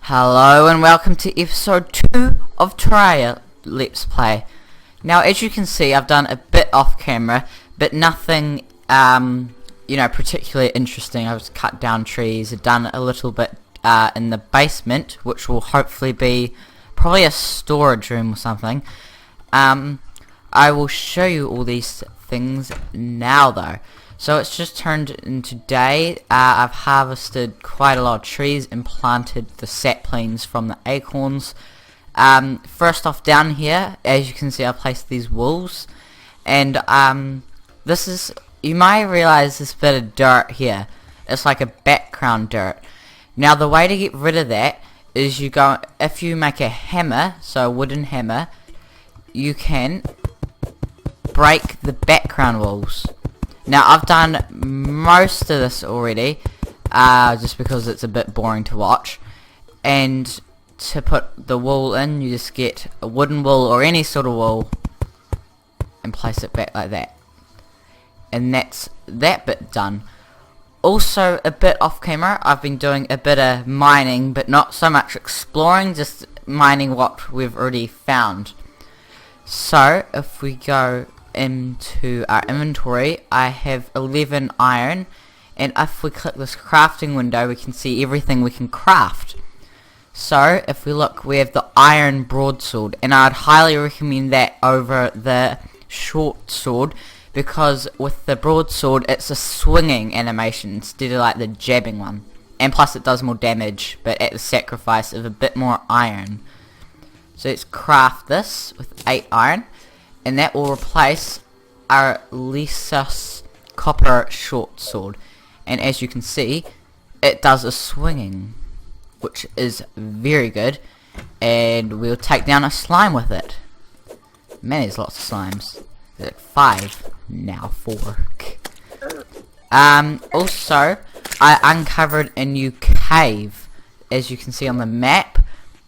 Hello and welcome to episode 2 of Terraria Let's Play. Now, as you can see, I've done a bit off camera, but nothing, particularly interesting. I've cut down trees, I've done a little bit in the basement, which will hopefully be probably a storage room or something. I will show you all these things now though. So it's just turned into day. I've harvested quite a lot of trees and planted the saplings from the acorns. First off, down here, as you can see, I placed these walls, and this is, you might realize this bit of dirt here. It's like a background dirt. Now the way to get rid of that is you go, if you make a hammer, so a wooden hammer, you can break the background walls. Now I've done most of this already, just because it's a bit boring to watch. And to put the wall in, you just get a wooden wall or any sort of wall and place it back like that. And that's that bit done. Also, a bit off camera, I've been doing a bit of mining, but not so much exploring, just mining what we've already found. So if we go into our inventory, I have 11 iron, and if we click this crafting window, we can see everything we can craft. So if we look, we have the iron broadsword, and I'd highly recommend that over the short sword, because with the broadsword it's a swinging animation instead of like the jabbing one, and plus it does more damage, but at the sacrifice of a bit more iron. So let's craft this with 8 iron, and that will replace our Lysus copper short sword. And as you can see, it does a swinging, which is very good, and we'll take down a slime with it. Man, there's lots of slimes. There's like 5 now, 4. Also, I uncovered a new cave. As you can see on the map,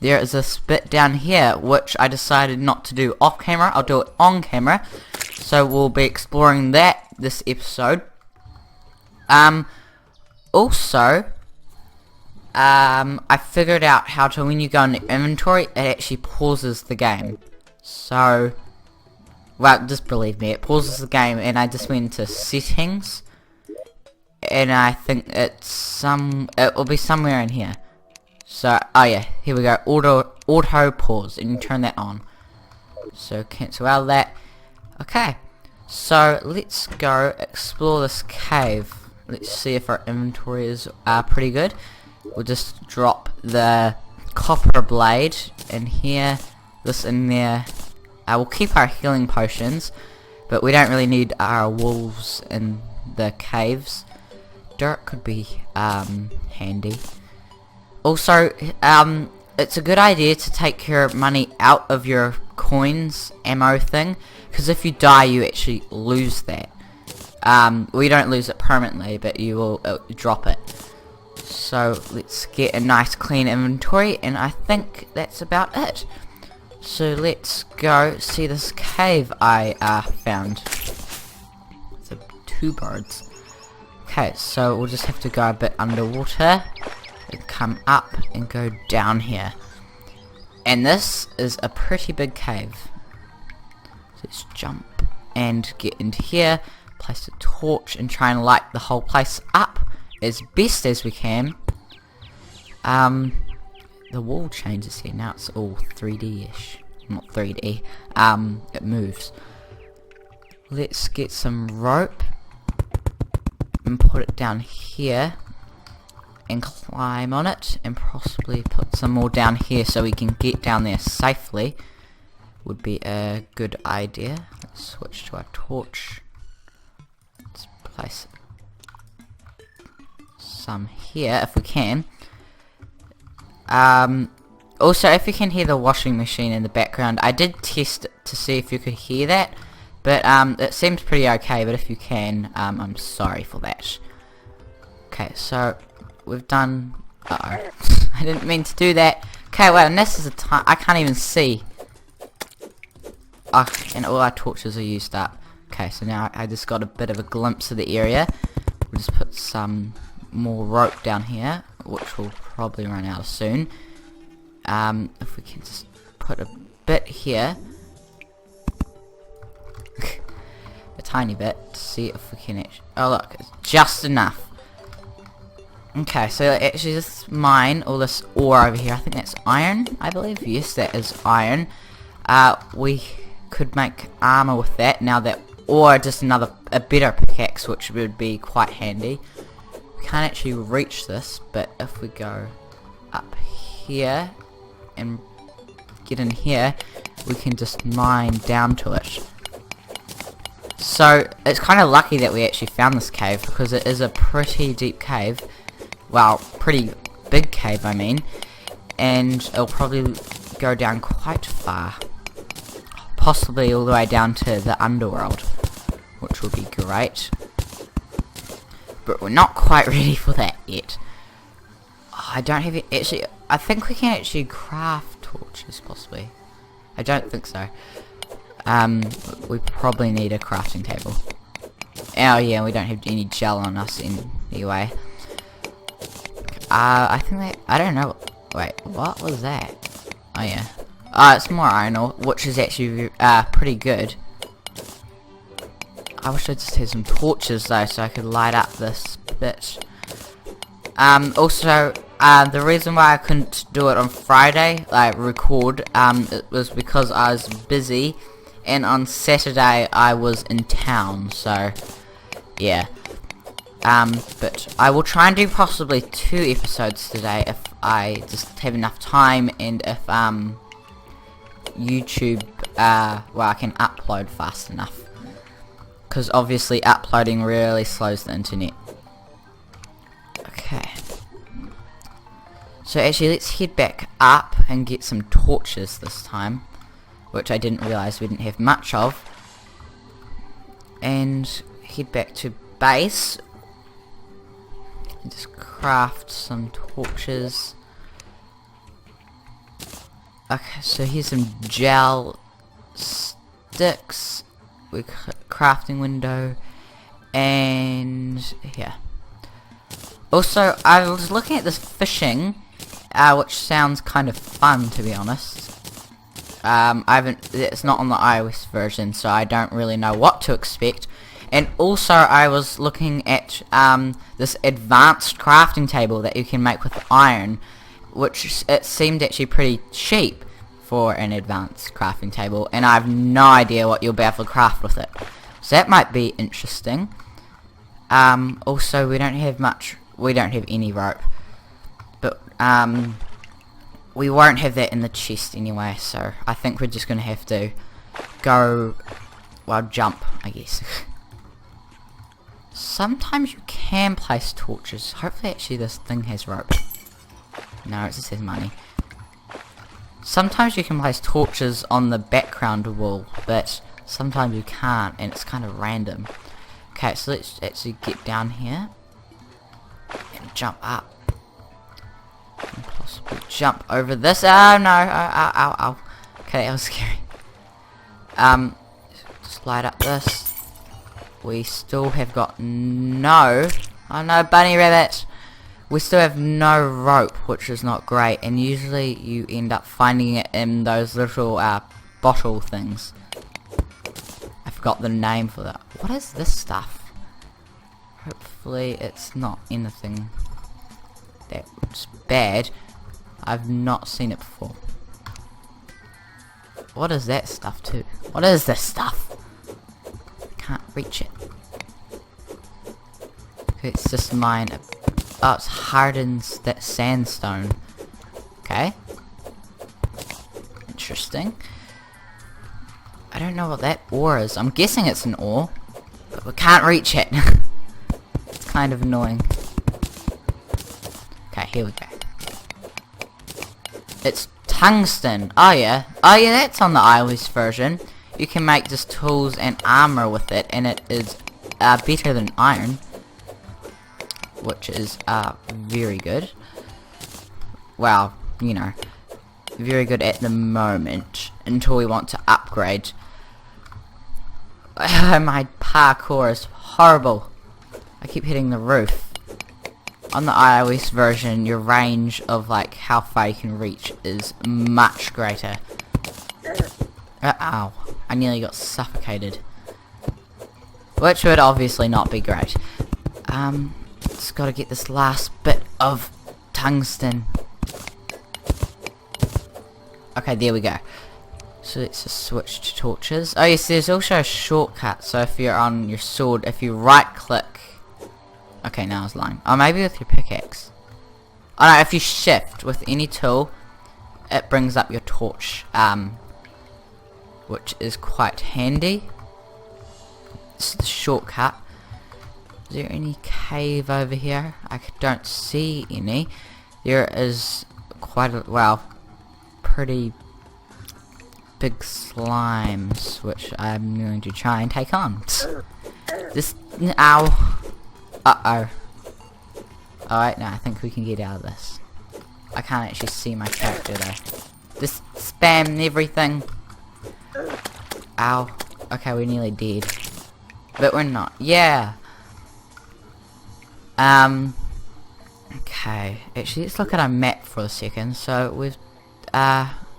there is this bit down here which I decided not to do off camera. I'll do it on camera. So we'll be exploring that this episode. Also, I figured out how to, when you go in the inventory, it actually pauses the game. So, well, just believe me, it pauses the game, and I just went into settings, and I think it will be somewhere in here. So, oh yeah, here we go, auto pause, and you turn that on. So, cancel out of that. Okay, so let's go explore this cave. Let's see if our inventory is pretty good. We'll just drop the copper blade in here, this in there. We'll keep our healing potions, but we don't really need our wolves in the caves. Dirt could be handy. Also, it's a good idea to take your money out of your coins ammo thing, because if you die you actually lose that. Well, you don't lose it permanently, but you will drop it. So let's get a nice clean inventory, and I think that's about it. So let's go see this cave I found. So 2 birds. Okay, so we'll just have to go a bit underwater and come up and go down here. And this is a pretty big cave. So let's jump and get into here, place a torch and try and light the whole place up as best as we can. The wall changes here, now it's all 3D-ish. Not 3D, it moves. Let's get some rope and put it down here and climb on it, and possibly put some more down here so we can get down there safely. Would be a good idea. Let's switch to our torch. Let's place some here if we can. Also, if you can hear the washing machine in the background, I did test it to see if you could hear that, but it seems pretty okay. But if you can, I'm sorry for that. Okay, so we've done. I didn't mean to do that. Okay, well, and this is a time I can't even see. Oh, and all our torches are used up. Okay, so now I just got a bit of a glimpse of the area. We'll just put some more rope down here, which will probably run out soon. If we can just put a bit here. A tiny bit to see if we can actually... Oh look, it's just enough. Okay, so actually just mine all this ore over here. I think that's iron, I believe. Yes, that is iron. We could make armor with that. Now that, or just a better pickaxe, which would be quite handy. We can't actually reach this, but if we go up here and get in here, we can just mine down to it. So it's kind of lucky that we actually found this cave, because it is a pretty deep cave. Well, pretty big cave, I mean, and it'll probably go down quite far, possibly all the way down to the underworld, which will be great. But we're not quite ready for that yet. Oh, I don't have it actually. I think we can actually craft torches, possibly. I don't think so. We probably need a crafting table. Oh yeah, we don't have any gel on us anyway. I think that, I don't know. Wait, what was that? Oh yeah. It's more iron ore, which is actually pretty good. I wish I just had some torches though, so I could light up this bit. Also, the reason why I couldn't do it on Friday, like record, it was because I was busy, and on Saturday I was in town, so yeah. But I will try and do possibly 2 episodes today if I just have enough time, and if YouTube, well, I can upload fast enough, because obviously uploading really slows the internet. Okay, so actually let's head back up and get some torches this time, which I didn't realise we didn't have much of, and head back to base and just craft some torches. Okay, so here's some gel sticks with crafting window, and yeah. Also, I was looking at this fishing, which sounds kind of fun, to be honest. It's not on the iOS version, so I don't really know what to expect. And also, I was looking at this advanced crafting table that you can make with iron, which it seemed actually pretty cheap for an advanced crafting table, and I have no idea what you'll be able to craft with it. So that might be interesting. Also, we don't have any rope, but we won't have that in the chest anyway, so I think we're just going to have to go, well, jump, I guess. Sometimes you can place torches. Hopefully actually this thing has rope. No, it just says money. Sometimes you can place torches on the background wall, but sometimes you can't, and it's kind of random. Okay, so let's actually get down here and jump up. And possibly jump over this. Oh no! Ow. Okay, that was scary. Just light up this. We still have got no... Oh no, bunny rabbit! We still have no rope, which is not great, and usually you end up finding it in those little bottle things. I forgot the name for that. What is this stuff? Hopefully it's not anything that's bad. I've not seen it before. What is that stuff too? What is this stuff? Can't reach it. Okay, it's just mine. Oh, it's hardens that sandstone. Okay. Interesting. I don't know what that ore is. I'm guessing it's an ore, but we can't reach it. It's kind of annoying. Okay, here we go. It's tungsten. Oh yeah, that's on the iOS version. You can make just tools and armor with it, and it is better than iron, which is very good. Well, you know, very good at the moment, until we want to upgrade. My parkour is horrible. I keep hitting the roof. on the iOS version, your range of like how far you can reach is much greater. Ow, I nearly got suffocated. Which would obviously not be great. Just gotta get this last bit of tungsten. Okay, there we go. So let's just switch to torches. Oh yes, there's also a shortcut. So if you're on your sword, if you right click. Okay, now I was lying. Oh, maybe with your pickaxe. Oh no, if you shift with any tool, it brings up your torch. Which is quite handy. This is the shortcut. Is there any cave over here? I don't see any. There is quite a, well, pretty big slimes, which I'm going to try and take on. This, ow. Uh-oh. Alright, no, I think we can get out of this. I can't actually see my character though. Just spam everything. Ow. Okay, we're nearly dead. But we're not. Yeah. Okay. Actually, let's look at our map for a second. So, we've,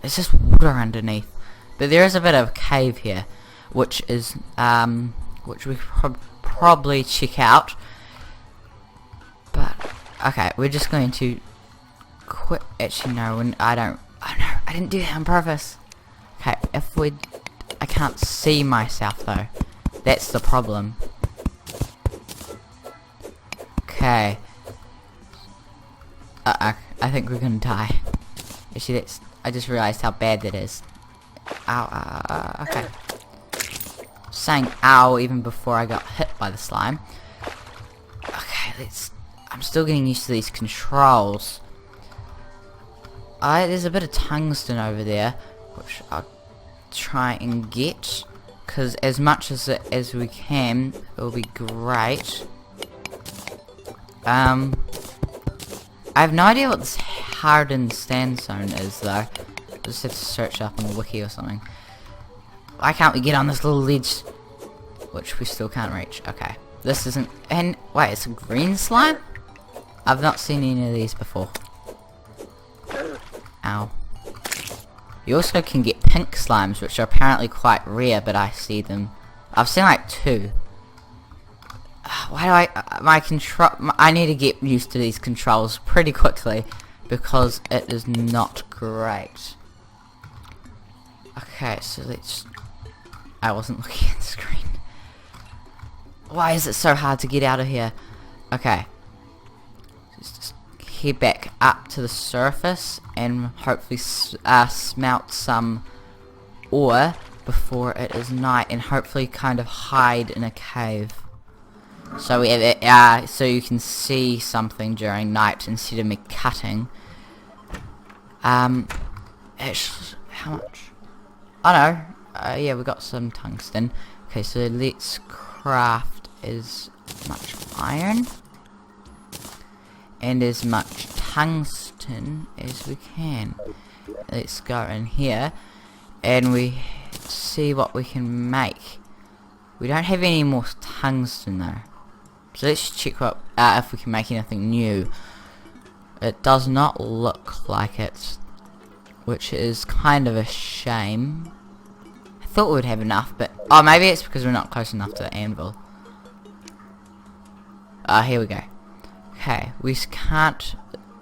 it's just water underneath. But there is a bit of a cave here, which is, which we probably check out. But, okay, we're just going to quit. Actually, no, I don't, oh no, I didn't do that on purpose. Okay, if we, I can't see myself though. That's the problem. Okay. I think we're gonna die. Actually, that's, I just realized how bad that is. Ow, okay. Saying ow even before I got hit by the slime. Okay, I'm still getting used to these controls. There's a bit of tungsten over there, which I'll try and get, because as much as we can, it will be great. I have no idea what this hardened sandstone is though. I'll just have to search up on the wiki or something. Why can't we get on this little ledge, which we still can't reach? Okay, this isn't, and wait, it's a green slime? I've not seen any of these before. Ow. You also can get pink slimes, which are apparently quite rare, but I see them. I've seen like 2. Why do I need to get used to these controls pretty quickly, because it is not great. Okay, so let's, I wasn't looking at the screen. Why is it so hard to get out of here? Okay. Let's just head back up to the surface and hopefully smelt some ore before it is night, and hopefully kind of hide in a cave. So we have it, so you can see something during night instead of me cutting. Actually, how much? Oh no, yeah, we got some tungsten. Okay, so let's craft as much iron and as much tungsten as we can. Let's go in here and we see what we can make. We don't have any more tungsten though, so let's check what if we can make anything new. It does not look like it, which is kind of a shame. I thought we would have enough, but oh, maybe it's because we're not close enough to the anvil. Here we go. Okay, we can't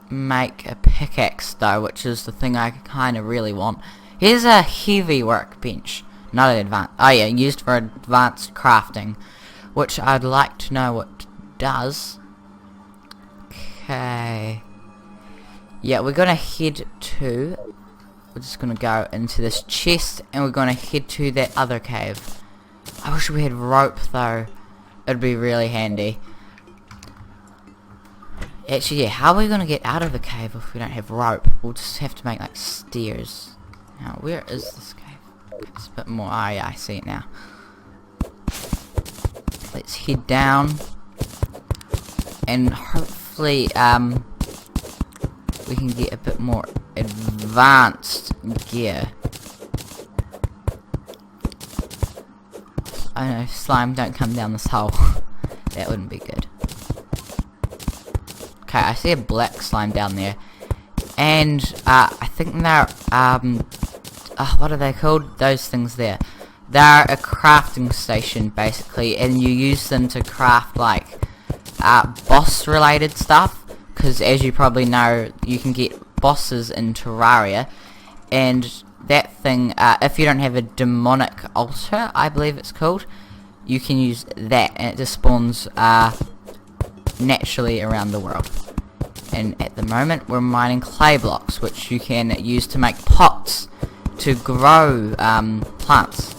make a pickaxe though, which is the thing I kind of really want. Here's a heavy workbench, not an advanced. Oh yeah, used for advanced crafting, which I'd like to know what it does. Okay. Yeah, we're gonna head to. We're just gonna go into this chest, and we're gonna head to that other cave. I wish we had rope though. It'd be really handy. Actually, yeah, how are we gonna get out of the cave if we don't have rope? We'll just have to make like stairs. Now, where is this cave? It's a bit more. Oh yeah, I see it now. Let's head down, and hopefully, we can get a bit more advanced gear. Oh no, slime, don't come down this hole. That wouldn't be good. Okay, I see a black slime down there. And, I think they're, what are they called? Those things there. They're a crafting station, basically, and you use them to craft, like, boss-related stuff. Because, as you probably know, you can get bosses in Terraria. And that thing, if you don't have a demonic altar, I believe it's called, you can use that, and it just spawns, naturally around the world. And at the moment we're mining clay blocks, which you can use to make pots to grow plants.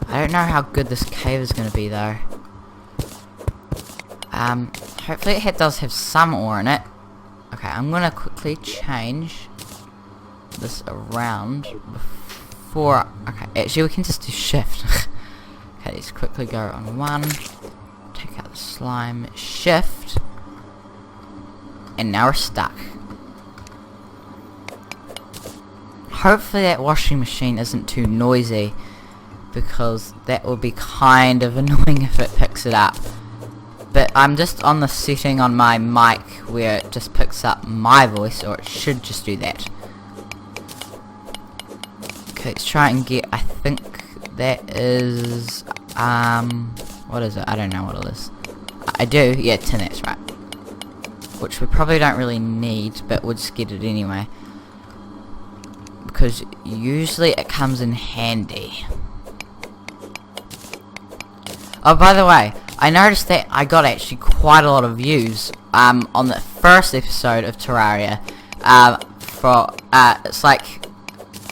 I don't know how good this cave is going to be though. Hopefully it does have some ore in it. Okay, I'm going to quickly change this around before... Okay, actually we can just do shift. Okay, let's quickly go on 1. Take out the slime, shift, and now we're stuck. Hopefully that washing machine isn't too noisy, because that will be kind of annoying if it picks it up. But I'm just on the setting on my mic where it just picks up my voice, or it should just do that. Okay, let's try and get, I think that is, what is it? I don't know what it is. I do, yeah, tin, that's right. Which we probably don't really need, but we'll just get it anyway. Because usually it comes in handy. Oh, by the way, I noticed that I got actually quite a lot of views on the first episode of Terraria. It's like,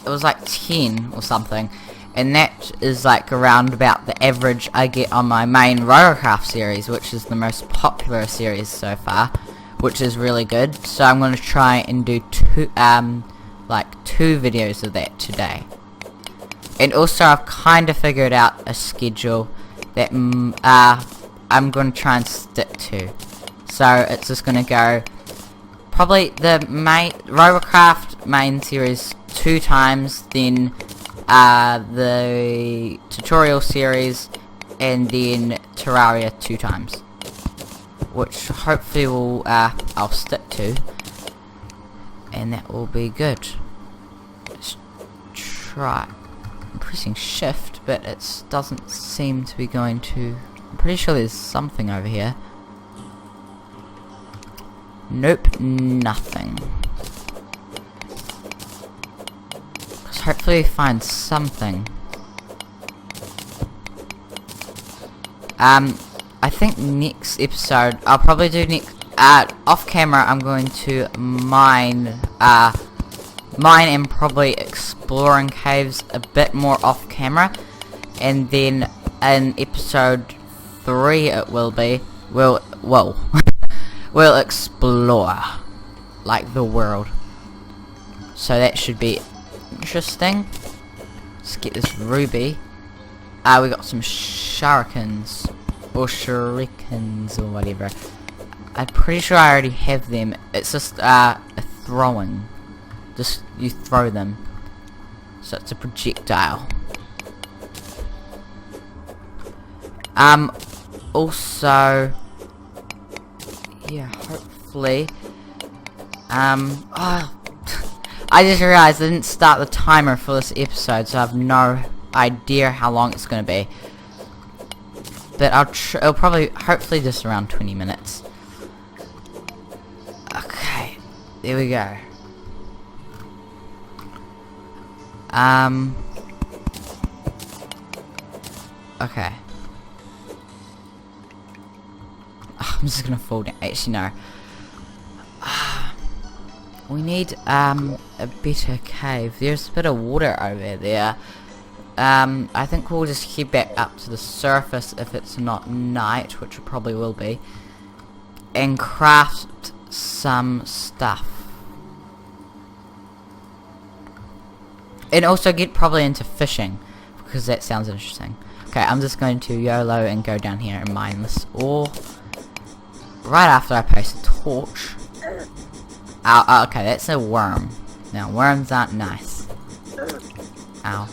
it was like 10 or something. And that is like around about the average I get on my main Rotorcraft series, which is the most popular series so far, which is really good. So I'm going to try and do two videos of that today. And also I've kind of figured out a schedule that I'm going to try and stick to. So it's just going to go probably the main Rotorcraft main series 2 times, then the tutorial series, and then Terraria 2 times, which hopefully will I'll stick to, and that will be good. Let's try. I'm pressing shift, but it doesn't seem to be going to. I'm pretty sure there's something over here. Nope, nothing. Hopefully we find something. I think next episode I'll probably do off camera. I'm going to mine and probably exploring caves a bit more off camera, and then in episode 3 it will be we'll explore like the world. So that should be interesting. Let's get this ruby. We got some shurikens or whatever. I'm pretty sure I already have them. It's just a throwing. Just you throw them. So it's a projectile. Also, yeah, hopefully. I just realized I didn't start the timer for this episode, so I have no idea how long it's going to be. But it'll probably, hopefully just around 20 minutes. Okay, there we go. Okay. I'm just gonna fall down. Actually, no. We need a better cave. There's a bit of water over there. I think we'll just head back up to the surface if it's not night, which it probably will be, and craft some stuff. And also get probably into fishing, because that sounds interesting. Okay, I'm just going to YOLO and go down here and mine this ore. Right after I place a torch. Ow, okay, that's a worm. Now, worms aren't nice. Ow.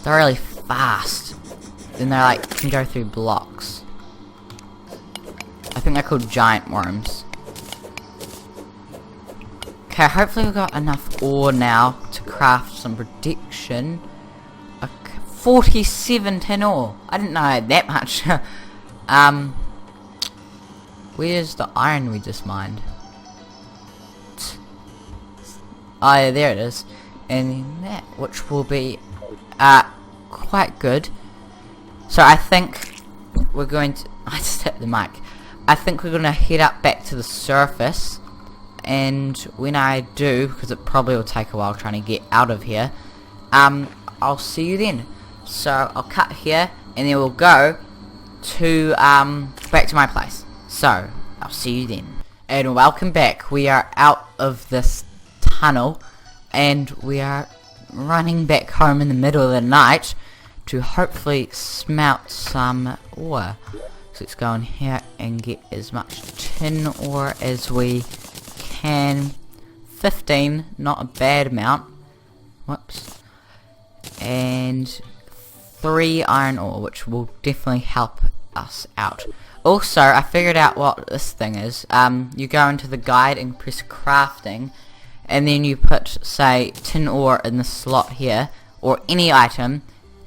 They're really fast. Then they're like, can go through blocks. I think they're called giant worms. Okay, hopefully we've got enough ore now to craft some protection. Okay, 47 tin ore. I didn't know I had that much. Where's the iron we just mined? Oh yeah, there it is. And that, which will be quite good. So I think we're going to... I just hit the mic. I think we're going to head up back to the surface. And when I do, because it probably will take a while trying to get out of here, I'll see you then. So I'll cut here, and then we'll go to back to my place. So I'll see you then. And welcome back. We are out of this tunnel, and we are running back home in the middle of the night to hopefully smelt some ore. So let's go in here and get as much tin ore as we can. 15, not a bad amount. Whoops. And 3 iron ore, which will definitely help us out. Also, I figured out what this thing is. You go into the guide and press crafting, and then you put, say, tin ore in the slot here, or any item,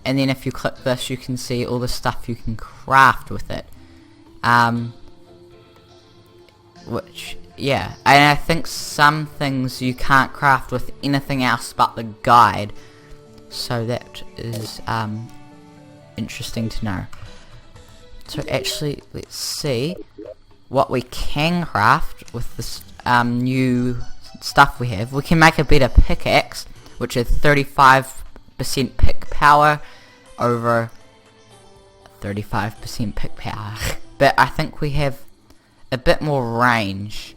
and then if you click this, you can see all the stuff you can craft with it. Which, yeah, and I think some things you can't craft with anything else but the guide, so that is interesting to know. So actually, let's see what we can craft with this new stuff we have. We can make a better pickaxe, which is 35% pick power over 35% pick power. But I think we have a bit more range.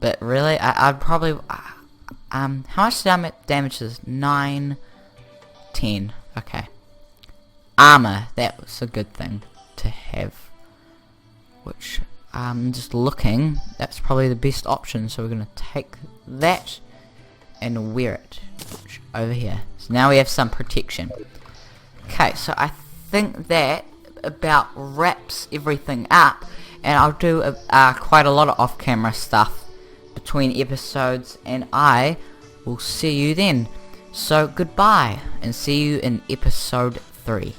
But really, I'd probably... how much damage is 9, 10. Okay. Armor, that was a good thing to have. Which, just looking, that's probably the best option. So we're going to take that and wear it. Which, over here. So now we have some protection. Okay, so I think that about wraps everything up. And I'll do quite a lot of off-camera stuff between episodes, and I will see you then. So goodbye, and see you in episode 3.